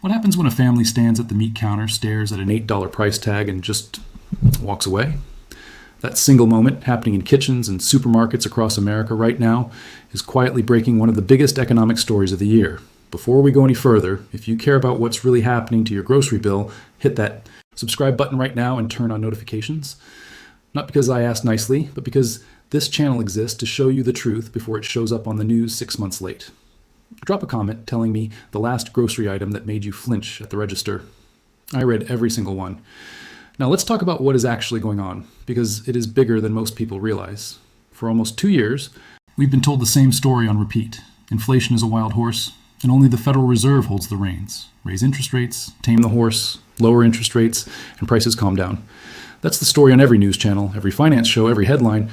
What happens when a family stands at the meat counter, stares at an $8 price tag, and just walks away? That single moment, happening in kitchens and supermarkets across America right now, is quietly breaking one of the biggest economic stories of the year. Before we go any further, if you care about what's really happening to your grocery bill, hit that subscribe button right now and turn on notifications. Not because I asked nicely, but because this channel exists to show you the truth before it shows up on the news 6 months late. Drop a comment telling me the last grocery item that made you flinch at the register. I read every single one. Now let's talk about what is actually going on, because it is bigger than most people realize. For almost 2 years, we've been told the same story on repeat. Inflation is a wild horse, and only the Federal Reserve holds the reins. Raise interest rates, tame the horse, lower interest rates, and prices calm down. That's the story on every news channel, every finance show, every headline.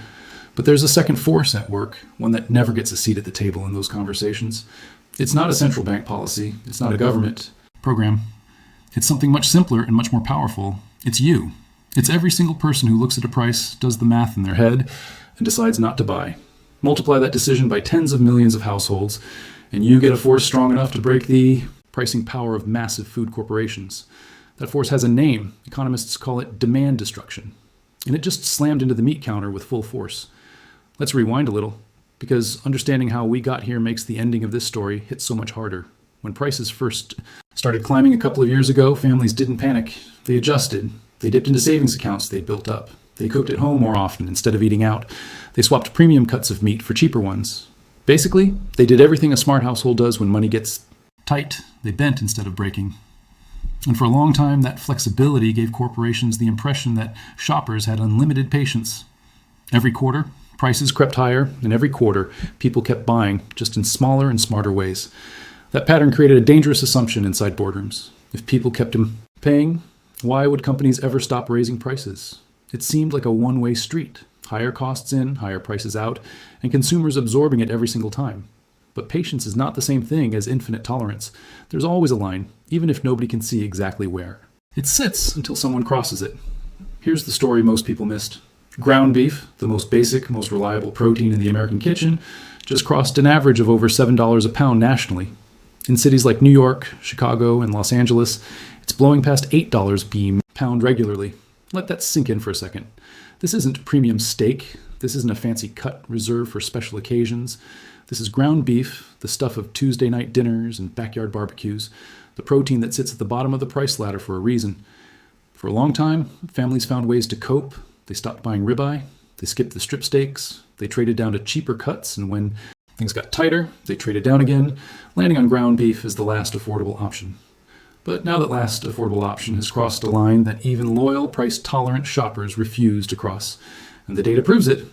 But there's a second force at work, one that never gets a seat at the table in those conversations. It's not a central bank policy. It's not a government program. It's something much simpler and much more powerful. It's you. It's every single person who looks at a price, does the math in their head, and decides not to buy. Multiply that decision by tens of millions of households, and you get a force strong enough to break the pricing power of massive food corporations. That force has a name. Economists call it demand destruction. And it just slammed into the meat counter with full force. Let's rewind a little, because understanding how we got here makes the ending of this story hit so much harder. When prices first started climbing a couple of years ago, families didn't panic. They adjusted. They dipped into savings accounts they'd built up. They cooked at home more often instead of eating out. They swapped premium cuts of meat for cheaper ones. Basically, they did everything a smart household does when money gets tight. They bent instead of breaking. And for a long time, that flexibility gave corporations the impression that shoppers had unlimited patience. Every quarter, prices crept higher, and every quarter, people kept buying, just in smaller and smarter ways. That pattern created a dangerous assumption inside boardrooms. If people kept paying, why would companies ever stop raising prices? It seemed like a one-way street. Higher costs in, higher prices out, and consumers absorbing it every single time. But patience is not the same thing as infinite tolerance. There's always a line, even if nobody can see exactly where. It sits until someone crosses it. Here's the story most people missed. Ground beef, the most basic, most reliable protein in the American kitchen, just crossed an average of over $7 a pound nationally. In cities like New York, Chicago, and Los Angeles, it's blowing past $8 a pound regularly. Let that sink in for a second. This isn't premium steak. This isn't a fancy cut reserved for special occasions. This is ground beef, the stuff of Tuesday night dinners and backyard barbecues, the protein that sits at the bottom of the price ladder for a reason. For a long time, families found ways to cope. They stopped buying ribeye. They skipped the strip steaks. They traded down to cheaper cuts, and when things got tighter, they traded down again, landing on ground beef as the last affordable option. But now that last affordable option has crossed a line that even loyal, price-tolerant shoppers refuse to cross, and the data proves it.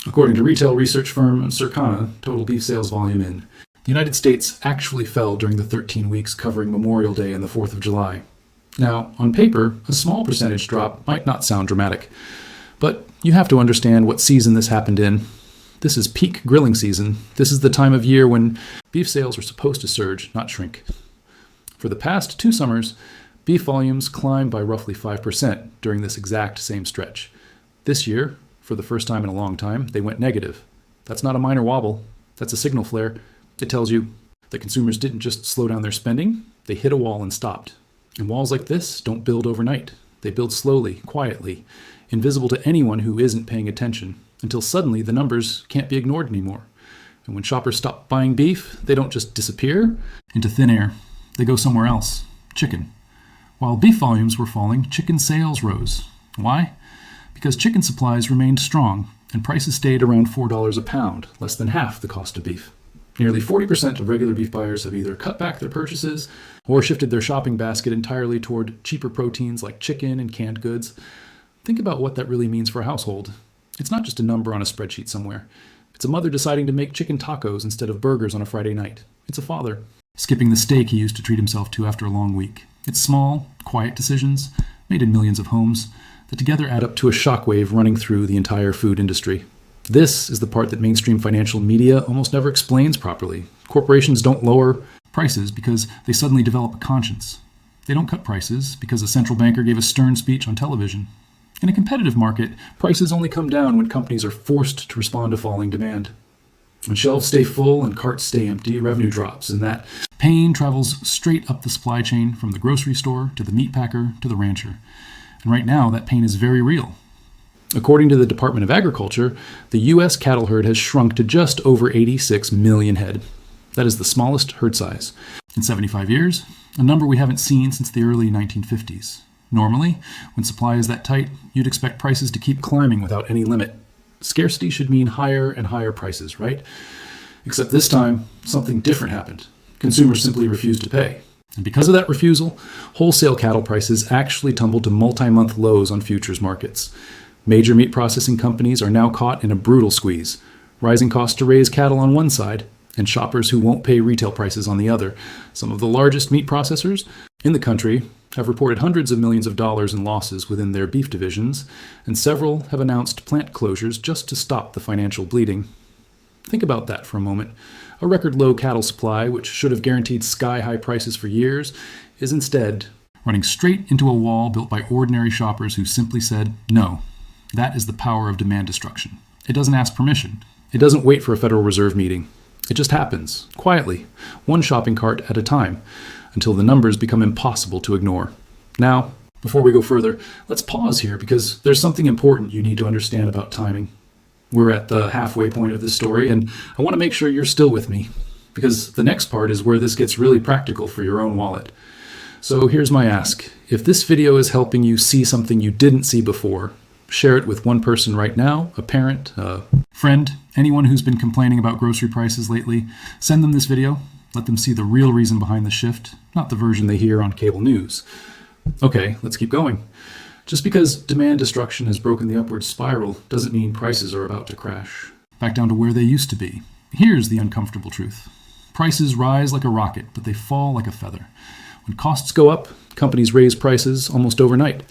According to retail research firm Circana, total beef sales volume in the United States actually fell during the 13 weeks covering Memorial Day and the 4th of July. Now, on paper, a small percentage drop might not sound dramatic, but you have to understand what season this happened in. This is peak grilling season. This is the time of year when beef sales are supposed to surge, not shrink. For the past 2 summers, beef volumes climbed by roughly 5% during this exact same stretch. This year, for the first time in a long time, they went negative. That's not a minor wobble. That's a signal flare. It tells you that consumers didn't just slow down their spending, they hit a wall and stopped. And walls like this don't build overnight. They build slowly, quietly, invisible to anyone who isn't paying attention, until suddenly the numbers can't be ignored anymore. And when shoppers stop buying beef, they don't just disappear into thin air. They go somewhere else. Chicken. While beef volumes were falling, chicken sales rose. Why? Because chicken supplies remained strong, and prices stayed around $4 a pound, less than half the cost of beef. Nearly 40% of regular beef buyers have either cut back their purchases or shifted their shopping basket entirely toward cheaper proteins like chicken and canned goods. Think about what that really means for a household. It's not just a number on a spreadsheet somewhere. It's a mother deciding to make chicken tacos instead of burgers on a Friday night. It's a father skipping the steak he used to treat himself to after a long week. It's small, quiet decisions made in millions of homes that together add up to a shockwave running through the entire food industry. This is the part that mainstream financial media almost never explains properly. Corporations don't lower prices because they suddenly develop a conscience. They don't cut prices because a central banker gave a stern speech on television. In a competitive market, prices only come down when companies are forced to respond to falling demand. When shelves stay full and carts stay empty, revenue drops, and that pain travels straight up the supply chain from the grocery store to the meat packer to the rancher. And right now, that pain is very real. According to the Department of Agriculture, the U.S. cattle herd has shrunk to just over 86 million head. That is the smallest herd size in 75 years, a number we haven't seen since the early 1950s. Normally, when supply is that tight, you'd expect prices to keep climbing without any limit. Scarcity should mean higher and higher prices, right? Except this time, something different happened. Consumers simply refused to pay. And because of that refusal, wholesale cattle prices actually tumbled to multi-month lows on futures markets. Major meat processing companies are now caught in a brutal squeeze. Rising costs to raise cattle on one side, and shoppers who won't pay retail prices on the other. Some of the largest meat processors in the country have reported hundreds of millions of dollars in losses within their beef divisions, and several have announced plant closures just to stop the financial bleeding. Think about that for a moment. A record low cattle supply, which should have guaranteed sky-high prices for years, is instead running straight into a wall built by ordinary shoppers who simply said no. That is the power of demand destruction. It doesn't ask permission. It doesn't wait for a Federal Reserve meeting. It just happens, quietly, one shopping cart at a time, until the numbers become impossible to ignore. Now, before we go further, let's pause here because there's something important you need to understand about timing. We're at the halfway point of this story, and I want to make sure you're still with me, because the next part is where this gets really practical for your own wallet. So here's my ask. If this video is helping you see something you didn't see before, share it with one person right now, a parent, a friend, anyone who's been complaining about grocery prices lately. Send them this video. Let them see the real reason behind the shift, not the version they hear on cable news. Okay, let's keep going. Just because demand destruction has broken the upward spiral doesn't mean prices are about to crash back down to where they used to be. Here's the uncomfortable truth. Prices rise like a rocket, but they fall like a feather. When costs go up, companies raise prices almost overnight.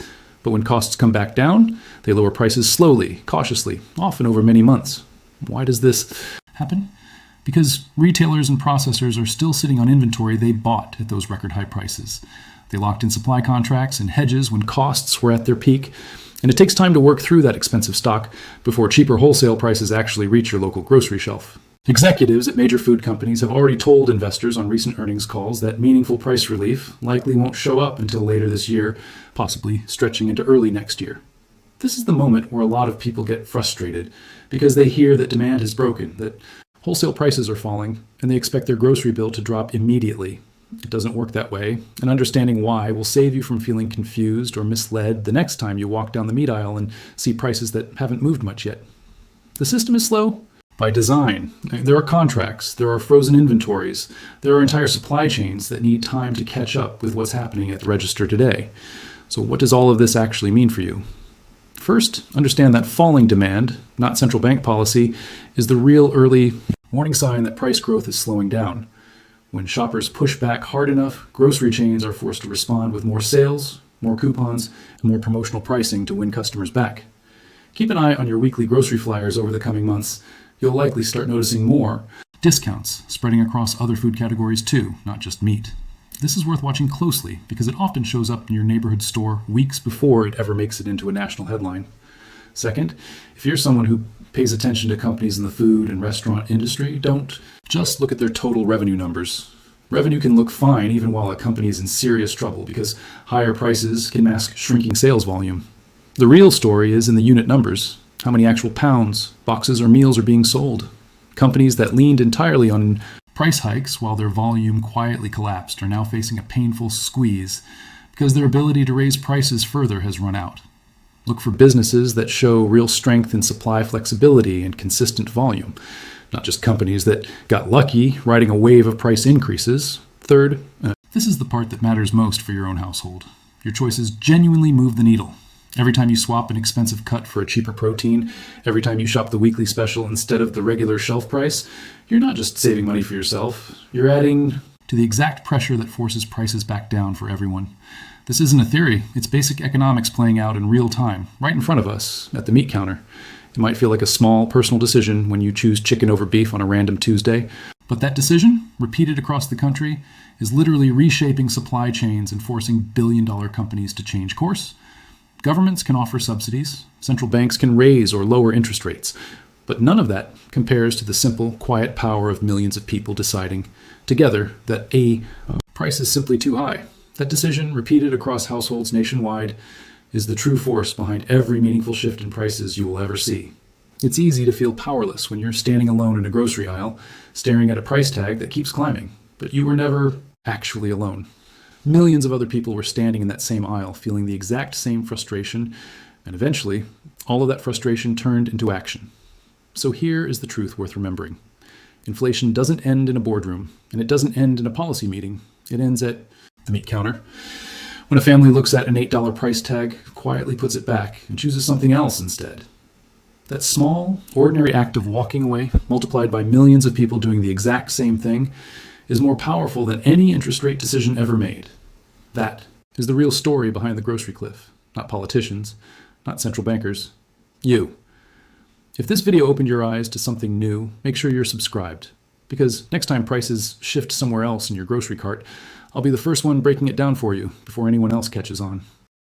But when costs come back down, they lower prices slowly, cautiously, often over many months. Why does this happen? Because retailers and processors are still sitting on inventory they bought at those record high prices. They locked in supply contracts and hedges when costs were at their peak, and it takes time to work through that expensive stock before cheaper wholesale prices actually reach your local grocery shelf. Executives at major food companies have already told investors on recent earnings calls that meaningful price relief likely won't show up until later this year, possibly stretching into early next year. This is the moment where a lot of people get frustrated because they hear that demand is broken, that wholesale prices are falling, and they expect their grocery bill to drop immediately. It doesn't work that way, and understanding why will save you from feeling confused or misled the next time you walk down the meat aisle and see prices that haven't moved much yet. The system is slow by design. There are contracts, there are frozen inventories, there are entire supply chains that need time to catch up with what's happening at the register today. So what does all of this actually mean for you? First, understand that falling demand, not central bank policy, is the real early warning sign that price growth is slowing down. When shoppers push back hard enough, grocery chains are forced to respond with more sales, more coupons, and more promotional pricing to win customers back. Keep an eye on your weekly grocery flyers over the coming months. You'll likely start noticing more discounts spreading across other food categories too, not just meat. This is worth watching closely because it often shows up in your neighborhood store weeks before it ever makes it into a national headline. Second, if you're someone who pays attention to companies in the food and restaurant industry, don't just look at their total revenue numbers. Revenue can look fine even while a company is in serious trouble because higher prices can mask shrinking sales volume. The real story is in the unit numbers. How many actual pounds, boxes, or meals are being sold? Companies that leaned entirely on price hikes while their volume quietly collapsed are now facing a painful squeeze because their ability to raise prices further has run out. Look for businesses that show real strength in supply flexibility and consistent volume, not just companies that got lucky riding a wave of price increases. Third, this is the part that matters most for your own household. Your choices genuinely move the needle. Every time you swap an expensive cut for a cheaper protein, every time you shop the weekly special instead of the regular shelf price, you're not just saving money for yourself, you're adding to the exact pressure that forces prices back down for everyone. This isn't a theory, it's basic economics playing out in real time, right in front of us, at the meat counter. It might feel like a small personal decision when you choose chicken over beef on a random Tuesday, but that decision, repeated across the country, is literally reshaping supply chains and forcing billion-dollar companies to change course. Governments can offer subsidies, central banks can raise or lower interest rates, But none of that compares to the simple, quiet power of millions of people deciding together that a price is simply too high. That decision, repeated across households nationwide, is the true force behind every meaningful shift in prices you will ever see. It's easy to feel powerless when you're standing alone in a grocery aisle, staring at a price tag that keeps climbing, but you were never actually alone. Millions of other people were standing in that same aisle, feeling the exact same frustration, and eventually, all of that frustration turned into action. So here is the truth worth remembering. Inflation doesn't end in a boardroom, and it doesn't end in a policy meeting. It ends at the meat counter. When a family looks at an $8 price tag, quietly puts it back, and chooses something else instead. That small, ordinary act of walking away, multiplied by millions of people doing the exact same thing, is more powerful than any interest rate decision ever made. That is the real story behind the grocery cliff. Not politicians, not central bankers. You. If this video opened your eyes to something new, make sure you're subscribed. Because next time prices shift somewhere else in your grocery cart, I'll be the first one breaking it down for you before anyone else catches on.